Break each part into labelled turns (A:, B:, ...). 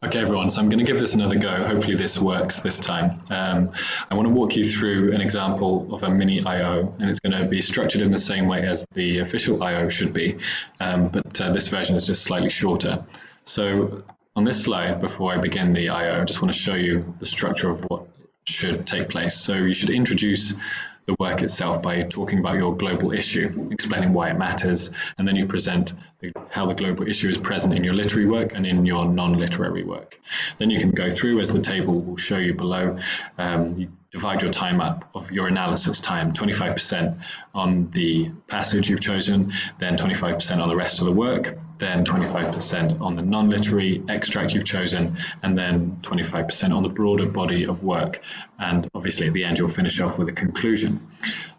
A: Okay, everyone, so I'm going to give this another go. Hopefully this works this time. I want to walk you through an example of a mini I/O, and it's going to be structured in the same way as the official I/O should be, but this version is just slightly shorter. So on this slide, before I begin the I/O, I just want to show you the structure of what should take place. So you should introduce the work itself by talking about your global issue, explaining why it matters, and then you present how the global issue is present in your literary work and in your non-literary work. Then you can go through, as the table will show you below, you divide your time up of your analysis time, 25% on the passage you've chosen, then 25% on the rest of the work, then 25% on the non-literary extract you've chosen, and then 25% on the broader body of work. And obviously at the end you'll finish off with a conclusion.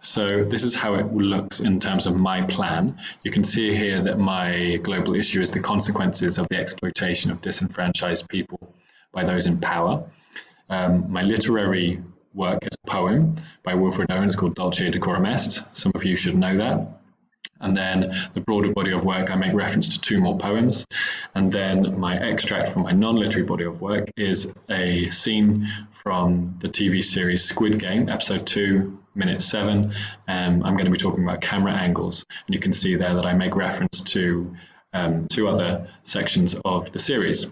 A: So this is how it looks in terms of my plan. You can see here that my global issue is the consequences of the exploitation of disenfranchised people by those in power. My literary work is a poem by Wilfred Owen. It's called Dulce et Decorum Est. Some of you should know that. And then the broader body of work, I make reference to 2 more poems. And then my extract from my non-literary body of work is a scene from the TV series Squid Game, episode 2, minute 7. I'm going to be talking about camera angles. And you can see there that I make reference to 2 other sections of the series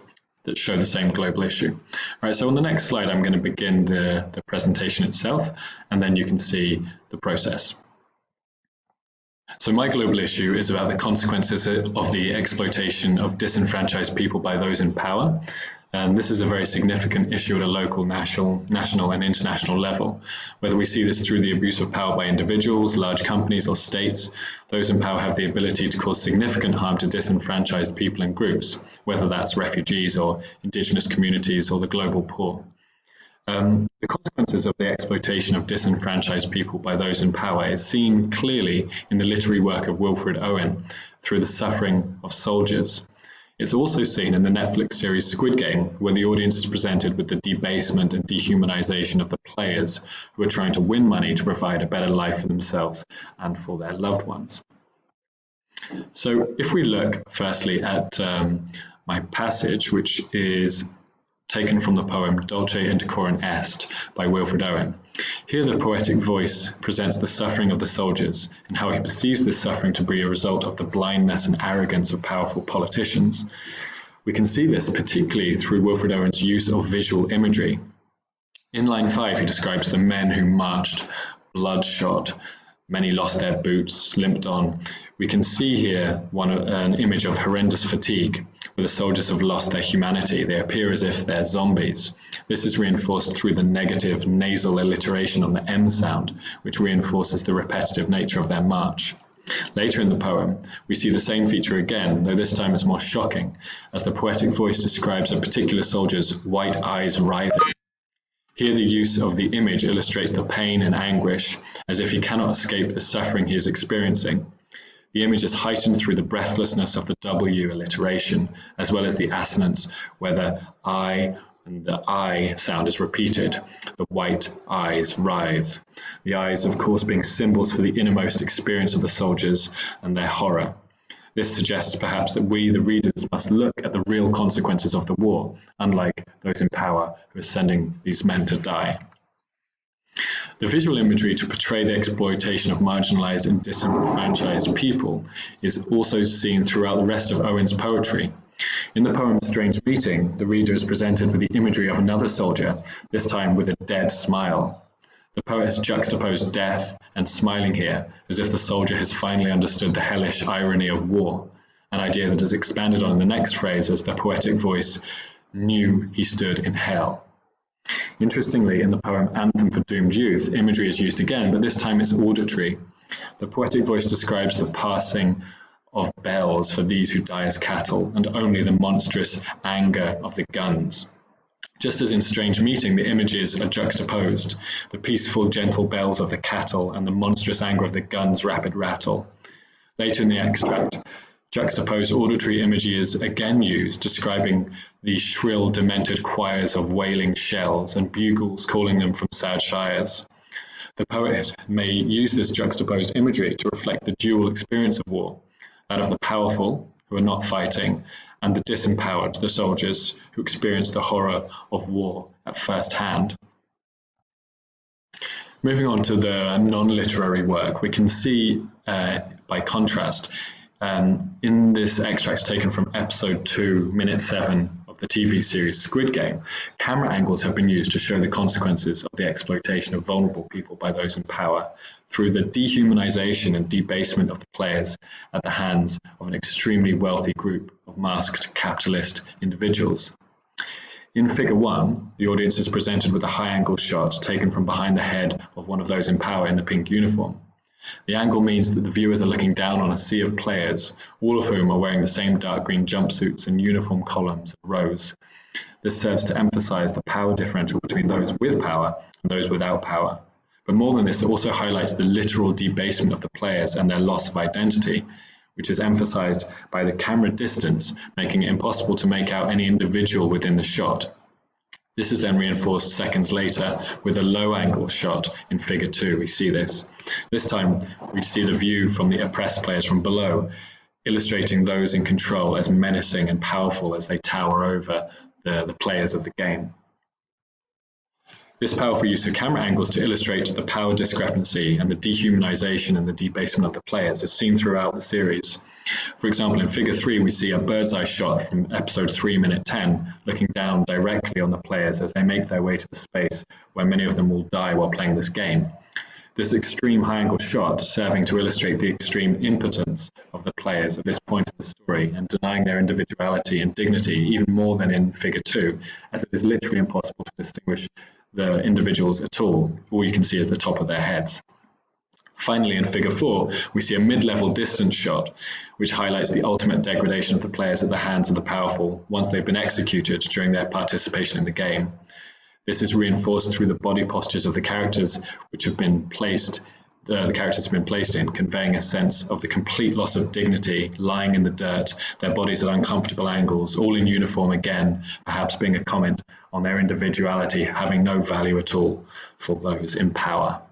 A: that show the same global issue. All right, so on the next slide, I'm going to begin the presentation itself, and then you can see the process. So my global issue is about the consequences of the exploitation of disenfranchised people by those in power. And this is a very significant issue at a local, national and international level. Whether we see this through the abuse of power by individuals, large companies or states, those in power have the ability to cause significant harm to disenfranchised people and groups, whether that's refugees or indigenous communities or the global poor. The consequences of the exploitation of disenfranchised people by those in power is seen clearly in the literary work of Wilfred Owen through the suffering of soldiers. It's also seen in the Netflix series Squid Game, where the audience is presented with the debasement and dehumanization of the players who are trying to win money to provide a better life for themselves and for their loved ones. So if we look firstly at my passage, which is taken from the poem Dulce et Decorum Est by Wilfred Owen. Here the poetic voice presents the suffering of the soldiers and how he perceives this suffering to be a result of the blindness and arrogance of powerful politicians. We can see this particularly through Wilfred Owen's use of visual imagery. In line 5, he describes the men who marched bloodshot. Many lost their boots, limped on. We can see here an image of horrendous fatigue, where the soldiers have lost their humanity. They appear as if they're zombies. This is reinforced through the negative nasal alliteration on the M sound, which reinforces the repetitive nature of their march. Later in the poem, we see the same feature again, though this time it's more shocking, as the poetic voice describes a particular soldier's white eyes writhing. Here the use of the image illustrates the pain and anguish, as if he cannot escape the suffering he is experiencing. The image is heightened through the breathlessness of the W alliteration, as well as the assonance, where the I and the I sound is repeated. The white eyes writhe. The eyes, of course, being symbols for the innermost experience of the soldiers and their horror. This suggests perhaps that we, the readers, must look at the real consequences of the war, unlike those in power who are sending these men to die. The visual imagery to portray the exploitation of marginalized and disenfranchised people is also seen throughout the rest of Owen's poetry. In the poem Strange Meeting, the reader is presented with the imagery of another soldier, this time with a dead smile. The poet has juxtaposed death and smiling here, as if the soldier has finally understood the hellish irony of war, an idea that is expanded on in the next phrase as the poetic voice knew he stood in hell. Interestingly, in the poem Anthem for Doomed Youth, imagery is used again, but this time it's auditory. The poetic voice describes the passing of bells for these who die as cattle, and only the monstrous anger of the guns. Just as in Strange Meeting, the images are juxtaposed, the peaceful, gentle bells of the cattle and the monstrous anger of the guns' rapid rattle. Later in the extract, juxtaposed auditory imagery is again used, describing the shrill, demented choirs of wailing shells and bugles calling them from sad shires. The poet may use this juxtaposed imagery to reflect the dual experience of war, that of the powerful, who are not fighting, and the disempowered, the soldiers who experience the horror of war at first hand. Moving on to the non-literary work, we can see, by contrast, in this extract taken from episode 2, minute 7 of the TV series Squid Game, camera angles have been used to show the consequences of the exploitation of vulnerable people by those in power through the dehumanization and debasement of the players at the hands of an extremely wealthy group of masked capitalist individuals. In Figure 1, the audience is presented with a high-angle shot taken from behind the head of one of those in power in the pink uniform. The angle means that the viewers are looking down on a sea of players, all of whom are wearing the same dark green jumpsuits and uniform columns and rows. This serves to emphasize the power differential between those with power and those without power. But more than this, it also highlights the literal debasement of the players and their loss of identity, which is emphasized by the camera distance, making it impossible to make out any individual within the shot. This is then reinforced seconds later with a low-angle shot in Figure 2. We see this. This time, we see the view from the oppressed players from below, illustrating those in control as menacing and powerful as they tower over the players of the game. This powerful use of camera angles to illustrate the power discrepancy and the dehumanization and the debasement of the players is seen throughout the series. For example, in Figure 3, we see a bird's eye shot from episode 3, minute 10, looking down directly on the players as they make their way to the space where many of them will die while playing this game. This extreme high-angle shot serving to illustrate the extreme impotence of the players at this point in the story and denying their individuality and dignity even more than in Figure 2, as it is literally impossible to distinguish the individuals at all. All you can see is the top of their heads. Finally, in Figure 4, we see a mid-level distance shot, which highlights the ultimate degradation of the players at the hands of the powerful once they've been executed during their participation in the game. This is reinforced through the body postures of the characters which have been placed in, conveying a sense of the complete loss of dignity, lying in the dirt, their bodies at uncomfortable angles, all in uniform again, perhaps being a comment on their individuality having no value at all for those in power.